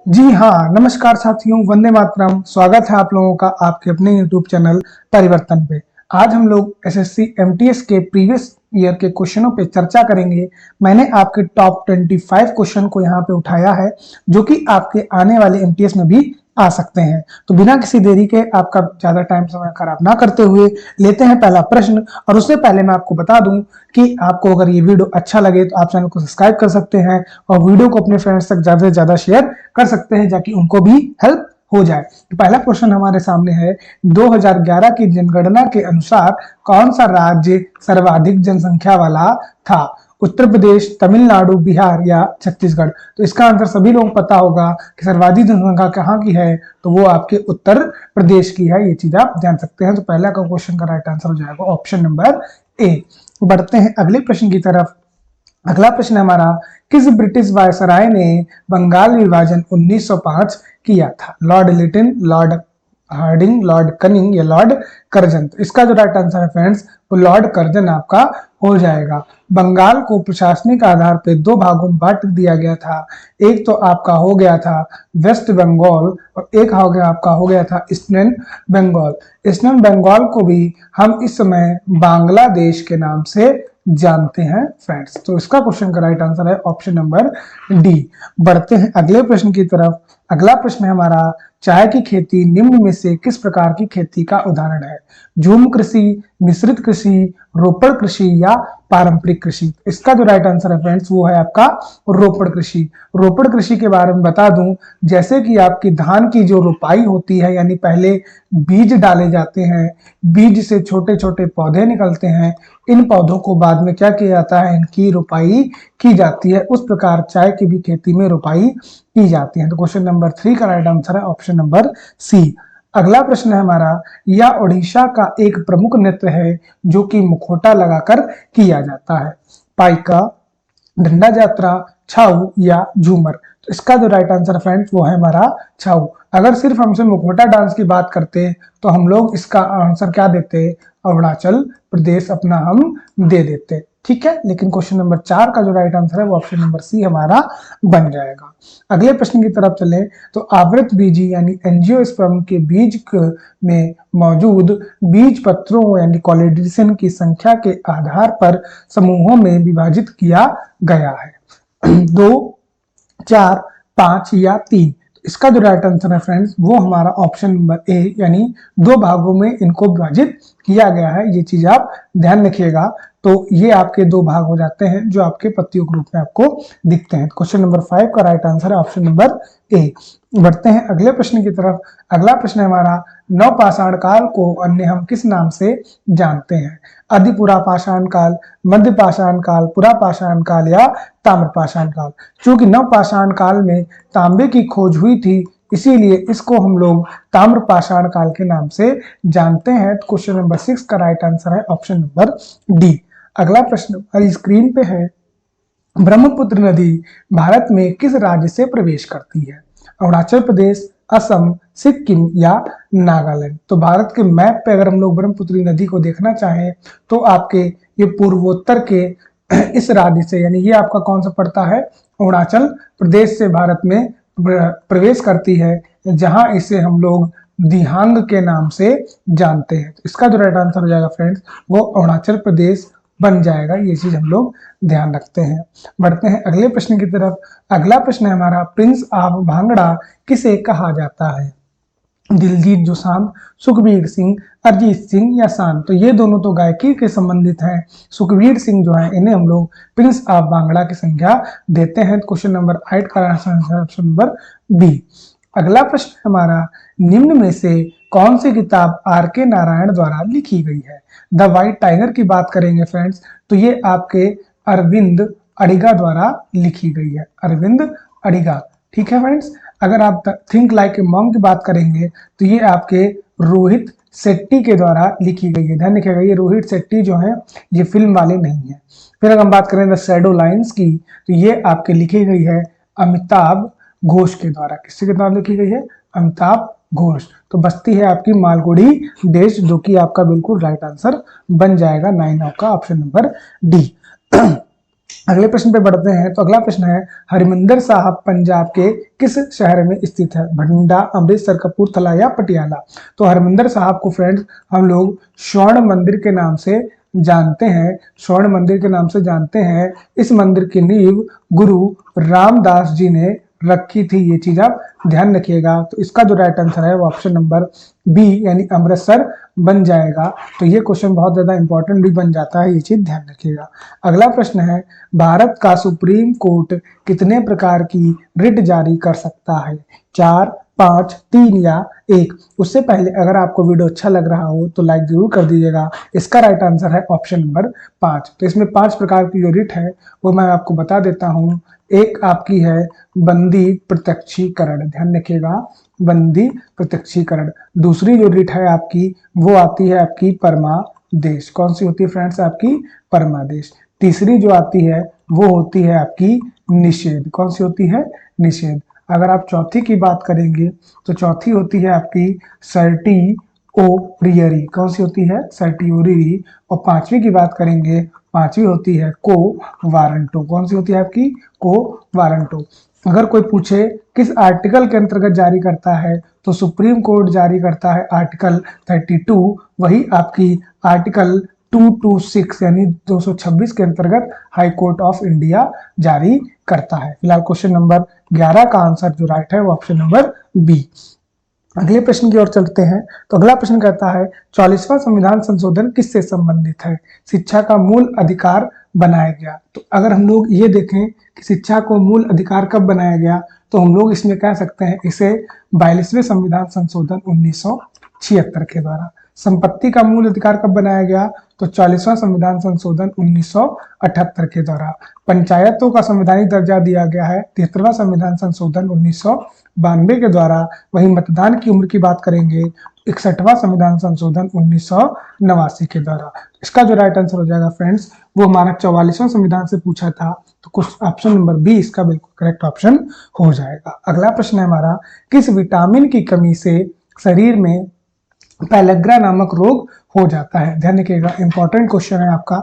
जी हाँ, नमस्कार साथियों, वंदे मातरम। स्वागत है आप लोगों का आपके अपने यूट्यूब चैनल परिवर्तन पे। आज हम लोग एसएससी एमटीएस के प्रीवियस ईयर के क्वेश्चनों पे चर्चा करेंगे। मैंने आपके टॉप 25 क्वेश्चन को यहाँ पे उठाया है, जो कि आपके आने वाले एमटीएस में भी आ सकते हैं। तो बिना किसी देरी के, आपका ज्यादा टाइम समय खराब ना करते हुए लेते हैं पहला प्रश्न। और उससे पहले मैं आपको बता दूं कि आपको अगर ये वीडियो अच्छा लगे तो आप चैनल को सब्सक्राइब कर सकते हैं और वीडियो को अपने फ्रेंड्स तक ज्यादा से ज्यादा शेयर कर सकते हैं, ताकि उनको भी हेल्प हो जाए। तो पहला क्वेश्चन हमारे सामने है, 2011 की जनगणना के अनुसार कौन सा राज्य सर्वाधिक जनसंख्या वाला था? उत्तर प्रदेश, तमिलनाडु, बिहार या छत्तीसगढ़? तो इसका आंसर सभी लोगों को पता होगा कि सर्वाधिक जनसंख्या कहाँ की है, तो वो आपके उत्तर प्रदेश की है। ये चीज आप जान सकते हैं। तो पहला का क्वेश्चन का राइट आंसर हो जाएगा ऑप्शन नंबर ए। बढ़ते हैं अगले प्रश्न की तरफ। अगला प्रश्न हमारा, किस ब्रिटिश वायसराय ने बंगाल विभाजन 1905 किया था? Lord Lytton, Lord Hardinge, Lord Canning या लॉर्ड कर्जन? तो इसका जो राइट आंसर है फ्रेंड्स, वो लॉर्ड कर्जन आपका हो जाएगा। बंगाल को प्रशासनिक आधार पे दो भागों में बांट दिया गया था। एक तो आपका हो गया था वेस्ट बंगाल और एक आपका हो गया था ईस्टर्न बंगाल। ईस्टर्न बंगाल को भी हम इस समय बांग्लादेश के नाम से जानते हैं फ्रेंड्स। तो इसका क्वेश्चन का राइट आंसर है ऑप्शन नंबर डी। बढ़ते हैं अगले प्रश्न की तरफ। अगला प्रश्न है हमारा, चाय की खेती निम्न में से किस प्रकार की खेती का उदाहरण है? झूम कृषि, मिश्रित कृषि, रोपड़ कृषि या पारंपरिक कृषि? इसका जो राइट आंसर है फ्रेंड्स, वो है आपका रोपड़ कृषि। रोपड़ कृषि के बारे में बता दूं, जैसे कि आपकी धान की जो रोपाई होती है, यानी पहले बीज डाले जाते हैं, बीज से छोटे छोटे पौधे निकलते हैं, इन पौधों को बाद में क्या किया जाता है, इनकी रोपाई की जाती है। उस प्रकार चाय की भी खेती में रोपाई की जाती है। तो क्वेश्चन नंबर 3 का राइट आंसर है ऑप्शन नंबर सी। अगला प्रश्न है हमारा, यह ओडिशा का एक प्रमुख नृत्य है जो कि मुखौटा लगाकर किया जाता है? पाइका, डंडा यात्रा, छाऊ या झूमर? तो इसका जो राइट आंसर फ्रेंड्स, वो है हमारा छाऊ। अगर सिर्फ हमसे मुखौटा डांस की बात करते तो हम लोग इसका आंसर क्या देते, अरुणाचल प्रदेश अपना हम दे देते, ठीक है। लेकिन क्वेश्चन नंबर 4 का जो राइट आंसर है वो ऑप्शन नंबर सी हमारा बन जाएगा। अगले प्रश्न की तरफ चले तो आवृत बीजी यानी एंजियोस्पर्म के बीज में मौजूद बीज पत्रों यानी कॉलेडिसन की संख्या के आधार पर समूहों में विभाजित किया गया है? 2, 4, 5 या 3? इसका जो राइट आंसर है फ्रेंड्स, वो हमारा ऑप्शन नंबर ए, यानी दो भागों में इनको विभाजित किया गया है। ये चीज आप ध्यान रखिएगा। तो ये आपके दो भाग हो जाते हैं जो आपके पत्तियों के रूप में आपको दिखते हैं। क्वेश्चन नंबर 5 का राइट आंसर है ऑप्शन नंबर ए। बढ़ते हैं अगले प्रश्न की तरफ। अगला प्रश्न है हमारा, नवपाषाण काल को अन्य हम किस नाम से जानते हैं? अधिपुरा पाषाण काल, मध्य पाषाण काल, पुरा पाषाण काल या ताम्र पाषाण काल? चूंकि नवपाषाण काल में तांबे की खोज हुई थी, इसीलिए इसको हम लोग ताम्र पाषाण काल के नाम से जानते हैं। तो क्वेश्चन नंबर 6 का राइट आंसर है ऑप्शन नंबर डी। अगला प्रश्न हमारी स्क्रीन पे है, ब्रह्मपुत्र नदी भारत में किस राज्य से प्रवेश करती है? अरुणाचल प्रदेश, असम, सिक्किम या नागालैंड? तो भारत के मैप पे अगर हम लोग ब्रह्मपुत्र नदी को देखना चाहें तो आपके ये पूर्वोत्तर के इस राज्य से, यानी ये आपका कौन सा पड़ता है, अरुणाचल प्रदेश से भारत में प्रवेश करती है, जहां इसे हम लोग दिहांग के नाम से जानते हैं। तो इसका जो राइट आंसर हो जाएगा फ्रेंड्स, वो अरुणाचल प्रदेश बन जाएगा। ये चीज हम लोग ध्यान रखते हैं। बढ़ते हैं अगले प्रश्न की तरफ। अगला प्रश्न है हमारा, प्रिंस ऑफ भांगड़ा किसे कहा जाता है? दिलजीत दोसांझ, सुखबीर सिंह, अरिजीत सिंह या शान? तो ये दोनों तो गायकी के संबंधित हैं। सुखबीर सिंह जो है, इन्हें हम लोग प्रिंस ऑफ भांगड़ा की संख्या देते हैं। क्वेश्चन नंबर 8 का आंसर ऑप्शन नंबर बी। अगला प्रश्न हमारा, निम्न में से कौन सी किताब आर के नारायण द्वारा लिखी गई है? द व्हाइट टाइगर की बात करेंगे फ्रेंड्स, तो ये आपके अरविंद अडिगा द्वारा लिखी गई है। अरविंद अडिगा, ठीक है फ्रेंड्स। अगर आप थिंक लाइक ए मॉन्क की बात करेंगे तो ये आपके रोहित शेट्टी के द्वारा लिखी गई है। ध्यान रखिएगा, ये रोहित शेट्टी जो है ये फिल्म वाले नहीं है। फिर अगर हम बात करें द शैडो लाइन्स की, तो ये आपके लिखी गई है अमिताभ घोष के द्वारा। किसके द्वारा लिखी गई है? अमिताभ घोष। तो बस्ती है आपकी मालगुडी डेज, जो कि आपका बिल्कुल राइट आंसर बन जाएगा 9 का ऑप्शन नंबर डी। अगले प्रश्न पे बढ़ते हैं। तो अगला प्रश्न है, हरिमंदिर साहब पंजाब के किस शहर में स्थित है? बठिंडा, अमृतसर, कपूरथला या पटियाला? तो हरिमंदिर साहब को फ्रेंड्स हम लोग स्वर्ण मंदिर के नाम से जानते हैं, स्वर्ण मंदिर के नाम से जानते हैं। इस मंदिर की नींव गुरु रामदास जी ने रखी थी, ये चीज आप ध्यान रखिएगा। तो इसका जो राइट आंसर है वो ऑप्शन नंबर बी यानी अमृतसर बन जाएगा। तो ये क्वेश्चन बहुत ज्यादा इंपॉर्टेंट भी बन जाता है, ये चीज ध्यान रखिएगा। अगला प्रश्न है, भारत का सुप्रीम कोर्ट कितने प्रकार की रिट जारी कर सकता है? 4, 5, 3 या 1? उससे पहले अगर आपको वीडियो अच्छा लग रहा हो तो लाइक जरूर कर दीजिएगा। इसका राइट आंसर है ऑप्शन नंबर 5। तो इसमें 5 प्रकार की जो रिट है वो मैं आपको बता देता हूं। एक आपकी है बंदी प्रत्यक्षीकरण, ध्यान रखिएगा, बंदी प्रत्यक्षीकरण। दूसरी जो रिट है आपकी वो आती है आपकी परमादेश। कौन सी होती है फ्रेंड्स? आपकी परमादेश। तीसरी जो आती है वो होती है आपकी निषेध। कौन सी होती है? निषेध। अगर आप चौथी की बात करेंगे तो चौथी होती है आपकी सर्टिओरियरी। कौन सी होती है? सर्टिओरियरी। और पांचवी की बात करेंगे, पांचवी होती है को वारंटो। कौन सी होती है आपकी? को वारंटो। अगर कोई पूछे किस आर्टिकल के अंतर्गत जारी करता है, तो सुप्रीम कोर्ट जारी करता है आर्टिकल 32, वही आपकी आर्टिकल 226 यानी 226 के अंतर्गत हाई कोर्ट ऑफ इंडिया जारी करता है। फिलहाल क्वेश्चन नंबर 11 का आंसर जो राइट है वो ऑप्शन नंबर बी। अगले प्रश्न की ओर चलते हैं। तो अगला प्रश्न कहता है, 44वां संविधान संशोधन किससे संबंधित है? शिक्षा का मूल अधिकार बनाया गया। तो अगर हम लोग ये देखें कि शिक्षा को मूल अधिकार कब बनाया गया, तो हम लोग इसमें कह सकते हैं इसे 42वें संविधान संशोधन 1976 के द्वारा। संपत्ति का मूल अधिकार कब बनाया गया? तो 40वां संविधान संशोधन 1978 के द्वारा। पंचायतों का संवैधानिक दर्जा दिया गया है 73वां संविधान संशोधन 1992 के द्वारा। वहीं मतदान की उम्र की बात करेंगे 61वां संविधान संशोधन 1989 के द्वारा। इसका जो राइट आंसर हो जाएगा फ्रेंड्स वो हमारा 44वां संविधान से पूछा था, तो कुछ ऑप्शन नंबर बी इसका बिल्कुल करेक्ट ऑप्शन हो जाएगा। अगला प्रश्न है हमारा, किस विटामिन की कमी से शरीर में पैलेग्रा नामक रोग हो जाता है? ध्यान रखिएगा, इंपॉर्टेंट क्वेश्चन है आपका।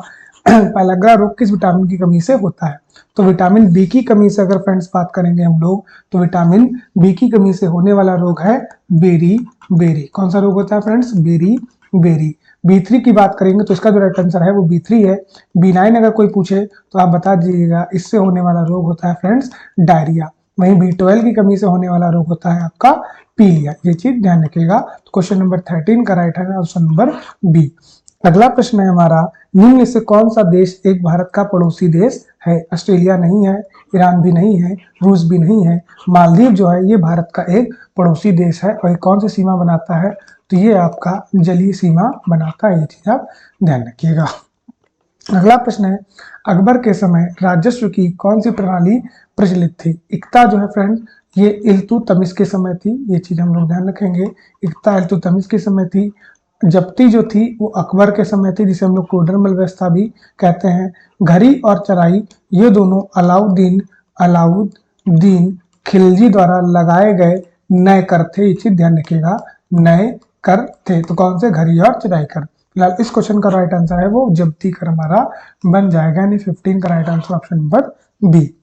पैलेग्रा रोग किस विटामिन की कमी से होता है? तो विटामिन बी की कमी से अगर फ्रेंड्स बात करेंगे हम लोग, तो विटामिन बी की कमी से होने वाला रोग है बेरी बेरी। कौन सा रोग होता है फ्रेंड्स? Berry berry. B3 की बात करेंगे तो इसका जो राइट आंसर है वो B3 है। B9 अगर कोई पूछे तो आप बता दीजिएगा, इससे होने वाला रोग होता है फ्रेंड्स डायरिया। वहीं B12 की कमी से होने वाला रोग होता है आपका पीलिया। ये चीज ध्यान रखिएगा। तो क्वेश्चन नंबर 13 का राइट है ऑप्शन नंबर बी। अगला प्रश्न है हमारा, निम्न से कौन सा देश एक भारत का पड़ोसी देश है? ऑस्ट्रेलिया नहीं है, ईरान भी नहीं है, रूस भी नहीं है, मालदीव जो है ये भारत का एक पड़ोसी देश है। और ये कौन सी सीमा बनाता है? तो ये आपका जलीय सीमा बनाता है, ये चीज आप ध्यान रखिएगा। अगला प्रश्न है, अकबर के समय राजस्व की कौन सी प्रणाली प्रचलित थी? इक्ता जो है फ्रेंड ये इल्तुतमिश के समय थी, ये चीज हम लोग ध्यान रखेंगे। इक्ता इल्तुतमिश के समय थी। जब्ती जो थी वो अकबर के समय थी, जिसे हम लोग कोडरमल व्यवस्था भी कहते हैं। घड़ी और चराई ये दोनों अलाउद्दीन खिलजी द्वारा लगाए गए नए कर थे, ये चीज ध्यान रखिएगा, नए कर थे। तो कौन से? घड़ी और चराई कर। फिलहाल इस क्वेश्चन का राइट आंसर है वो जब्ती कर हमारा बन जाएगा, यानी 15 का right answer option number B.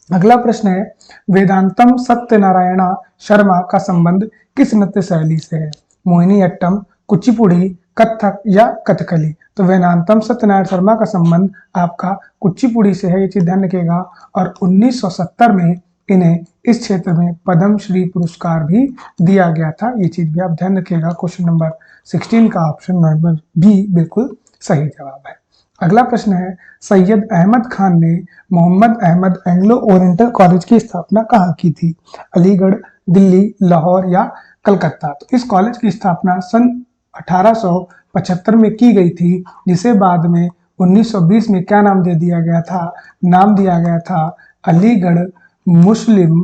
अगला प्रश्न है, वेदांतम सत्यनारायणा शर्मा का संबंध किस नृत्य शैली से है? मोहिनीअट्टम, कुचिपुड़ी, कथक या कथकली? तो वेदांतम सत्यनारायण शर्मा का संबंध आपका कुचिपुड़ी से है, ये चीज ध्यान रखिएगा। और 1970 में इन्हें इस क्षेत्र में पद्म श्री पुरस्कार भी दिया गया था, ये चीज भी आप ध्यान रखिएगा। क्वेश्चन नंबर 16 का ऑप्शन नंबर बी बिल्कुल सही जवाब है। अगला प्रश्न है, सैयद अहमद खान ने Mohammad Ahmad Anglo Oriental College की स्थापना कहाँ की थी? अलीगढ़, दिल्ली, लाहौर या कलकत्ता? तो इस कॉलेज की स्थापना सन 1875 में की गई थी, जिसे बाद में 1920 में क्या नाम दे दिया गया था? नाम दिया गया था अलीगढ़ मुस्लिम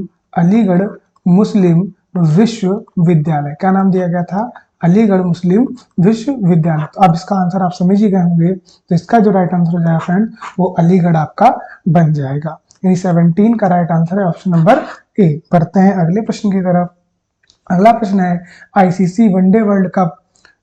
विश्वविद्यालय। क्या नाम दिया गया था? अलीगढ़ मुस्लिम विश्वविद्यालय। तो अब इसका आंसर आप समझ ही गए होंगे, तो इसका जो राइट आंसर हो जाएगा फ्रेंड वो अलीगढ़ आपका बन जाएगा, यानी 17 का राइट आंसर है ऑप्शन नंबर ए। बढ़ते हैं अगले प्रश्न की तरफ। अगला प्रश्न है, आईसीसी वनडे वर्ल्ड कप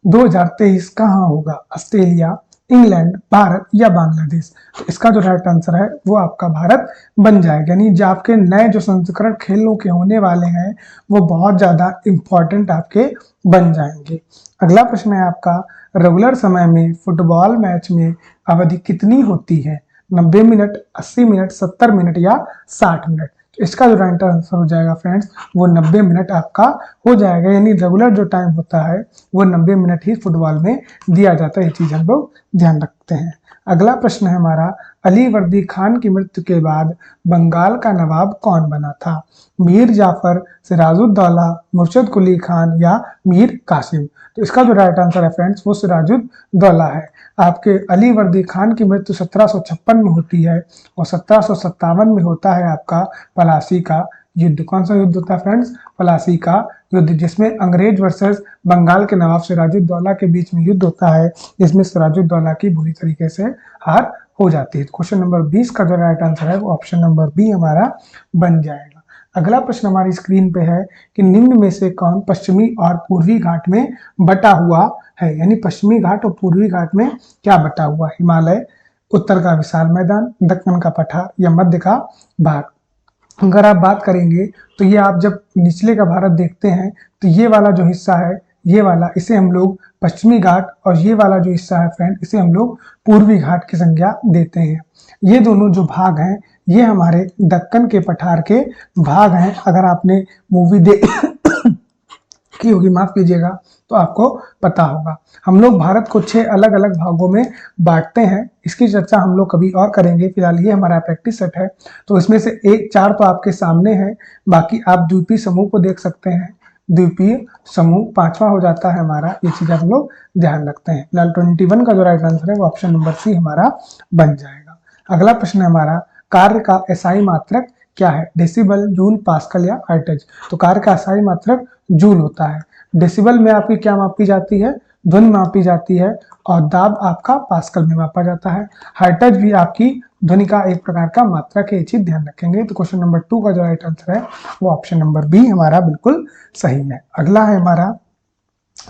2023 कहाँ होगा? ऑस्ट्रेलिया, इंग्लैंड, भारत या बांग्लादेश। तो इसका जो राइट आंसर है वो आपका भारत बन जाएगा। यानी जो आपके नए जो संस्करण खेलों के होने वाले हैं वो बहुत ज्यादा इंपॉर्टेंट आपके बन जाएंगे। अगला प्रश्न है आपका, रेगुलर समय में फुटबॉल मैच में अवधि कितनी होती है? 90 मिनट, 80 मिनट, 70 मिनट या 60 मिनट। तो इसका जो राइट आंसर हो जाएगा फ्रेंड्स वो 90 मिनट आपका हो जाएगा। यानी रेगुलर जो टाइम होता है वो 90 मिनट ही फुटबॉल में दिया जाता है। ये चीज हम लोग ध्यान रखते हैं। अगला प्रश्न है हमारा, अली वर्दी खान की मृत्यु के बाद बंगाल का नवाब कौन बना था? मीर जाफर, सिराजुद्दौला, मुर्शिद कुली खान या मीर कासिम। तो इसका जो राइट आंसर है फ्रेंड्स वो सिराजुद्दौला है। आपके अली वर्दी खान की मृत्यु 1756 में होती है और 1757 में होता है आपका प्लासी का युद्ध। कौन सा युद्ध होता है फ्रेंड्स? प्लासी का युद्ध, जिसमें अंग्रेज वर्सेस बंगाल के नवाब सिराजुद्दौला के बीच में युद्ध होता है, जिसमें सिराजुद्दौला की बुरी तरीके से हार हो जाती है। क्वेश्चन नंबर 20 का जो राइट आंसर है वो ऑप्शन नंबर बी हमारा बन जाएगा। अगला प्रश्न हमारी स्क्रीन पे है कि निम्न में से कौन पश्चिमी और पूर्वी घाट में बटा हुआ है? यानी पश्चिमी घाट और पूर्वी घाट में क्या बटा हुआ? हिमालय, उत्तर का विशाल मैदान, दक्कन का पठार या मध्य का भाग। अगर आप बात करेंगे तो ये आप जब निचले का भारत देखते हैं तो ये वाला जो हिस्सा है, ये वाला, इसे हम लोग पश्चिमी घाट, और ये वाला जो हिस्सा है फ्रेंड इसे हम लोग पूर्वी घाट की संज्ञा देते हैं। ये दोनों जो भाग हैं ये हमारे दक्कन के पठार के भाग हैं। अगर आपने मूवी की होगी, माफ कीजिएगा, तो आपको पता होगा। हम लोग भारत को 6 अलग अलग भागों में बांटते हैं। इसकी चर्चा हम लोग कभी और करेंगे। फिलहाल ये हमारा प्रैक्टिस सेट है, तो इसमें से 4 तो आपके सामने है, बाकी आप द्वीपीय समूह को देख सकते हैं। द्वीपीय समूह 5वां हो जाता है हमारा। ये चीज हम लोग ध्यान रखते हैं। फिलहाल 21 का जो राइट आंसर है वो ऑप्शन नंबर सी हमारा बन जाएगा। अगला प्रश्न है हमारा, कार्य का एसआई मात्रक क्या है? डेसिबल, जूल, पास्कल या हर्ट्ज। तो कार्य का एसआई मात्रक जूल होता है। डेसिबल में आपकी क्या मापी जाती है? ध्वनि मापी जाती है, और दाब आपका पास्कल में मापा जाता है। हर्ट्ज भी आपकी ध्वनि का एक प्रकार का मात्रक है। ये चीज ध्यान रखेंगे। तो क्वेश्चन नंबर 2 का जो राइट आंसर है वो ऑप्शन नंबर बी हमारा बिल्कुल सही है। अगला है हमारा,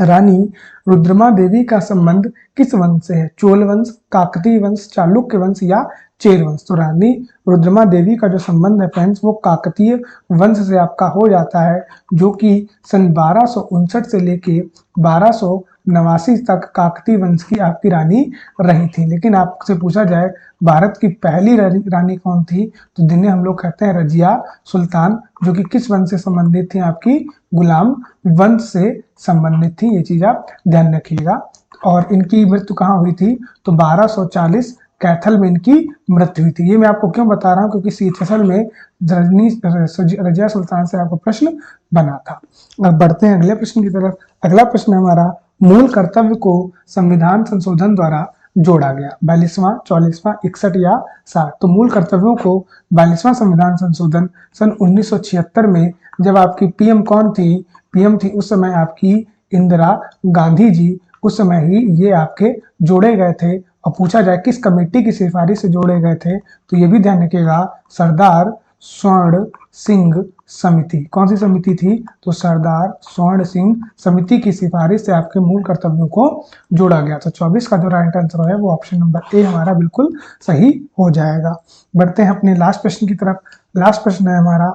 रानी रुद्रमा देवी का संबंध किस वंश से है? चोल वंश, काकतीय वंश, चालुक्य वंश या चेर वंश। तो रानी रुद्रमा देवी का जो संबंध है फ्रेंड्स वो काकतीय वंश से आपका हो जाता है, जो कि सन 1259 से लेके 1289 तक काकतीय वंश की आपकी रानी रही थी। लेकिन आपसे पूछा जाए भारत की पहली रानी कौन थी, तो जिन्हें हम लोग कहते हैं रजिया सुल्तान, जो कि किस वंश से संबंधित थी? आपकी गुलाम वंश से संबंधित थी। ये चीज आप ध्यान रखिएगा। और इनकी मृत्यु कहाँ हुई थी? तो 1240 कैथल में इनकी मृत्यु हुई थी। ये मैं आपको क्यों बता रहा हूँ, क्योंकि सीएचएसएल में रजिया सुल्तान से आपको प्रश्न बना था। अब बढ़ते हैं अगले प्रश्न की तरफ। अगला प्रश्न हमारा, मूल कर्तव्य को संविधान संशोधन द्वारा जोड़ा गया। 42वां, 44वां, 61 या 60। तो मूल कर्तव्यों को 42वां संविधान संशोधन सन 1976 में, जब आपकी पीएम कौन थी? पीएम थी उस समय आपकी इंदिरा गांधी जी। उस समय ही ये आपके जोड़े गए थे। और पूछा जाए किस कमेटी की सिफारिश से जोड़े गए थे, तो ये भी ध्यान रखिएगा, सरदार स्वर्ण सिंह समिति। कौन सी समिति थी? तो सरदार स्वर्ण सिंह समिति की सिफारिश से आपके मूल कर्तव्यों को जोड़ा गया। तो 24 का जो राइट आंसर है वो ऑप्शन नंबर ए हमारा बिल्कुल सही हो जाएगा। बढ़ते हैं अपने लास्ट प्रश्न की तरफ। लास्ट प्रश्न है हमारा,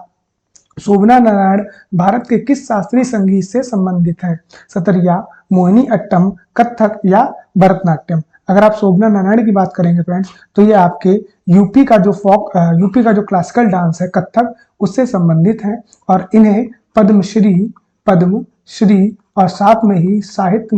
शोभना नारायण भारत के किस शास्त्रीय संगीत से संबंधित है? सतरिया, मोहिनी अट्टम, कथक या भरतनाट्यम। अगर आप शोभना नारायण की बात करेंगे फ्रेंड्स तो ये आपके यूपी का जो क्लासिकल डांस है कथक, उससे संबंधित है। और इन्हें पद्मश्री और साथ में ही साहित्य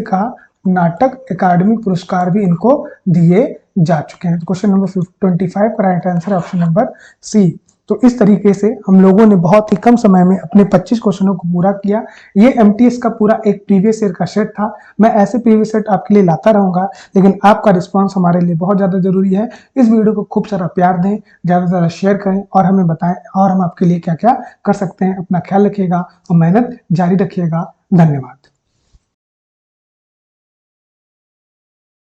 का नाटक अकादमी पुरस्कार भी इनको दिए जा चुके हैं। क्वेश्चन नंबर 25 का right answer option number C. तो इस तरीके से हम लोगों ने बहुत ही कम समय में अपने 25 क्वेश्चनों को पूरा किया। ये एमटीएस का पूरा एक प्रीवियस ईयर का सेट था। मैं ऐसे प्रीवियस सेट आपके लिए लाता रहूंगा, लेकिन आपका रिस्पांस हमारे लिए बहुत ज्यादा जरूरी है। इस वीडियो को खूब सारा प्यार दें, ज्यादा से ज्यादा शेयर करें और हमें बताएं और हम आपके लिए क्या क्या कर सकते हैं। अपना ख्याल रखिएगा और मेहनत जारी रखिएगा। धन्यवाद।